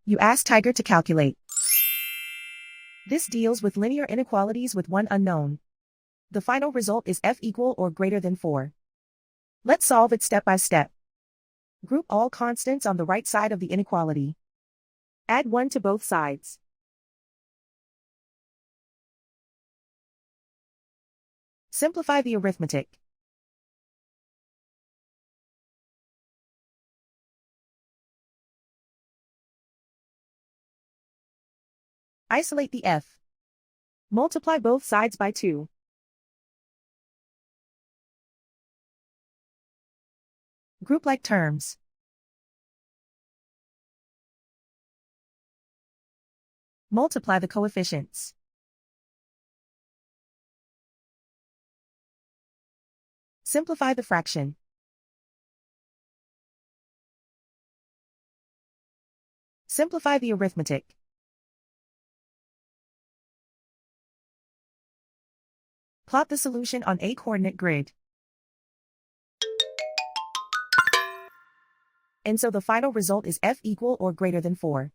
You ask Tiger to calculate. This deals with linear inequalities with one unknown. The final result is f equal or greater than 4. Let's solve it step by step. Group all constants on the right side of the inequality. Add 1 to both sides. Simplify the arithmetic. Isolate the f. Multiply both sides by 2. Group like terms. Multiply the coefficients. Simplify the fraction. Simplify the arithmetic. Plot the solution on a coordinate grid. And so the final result is f equal or greater than 4.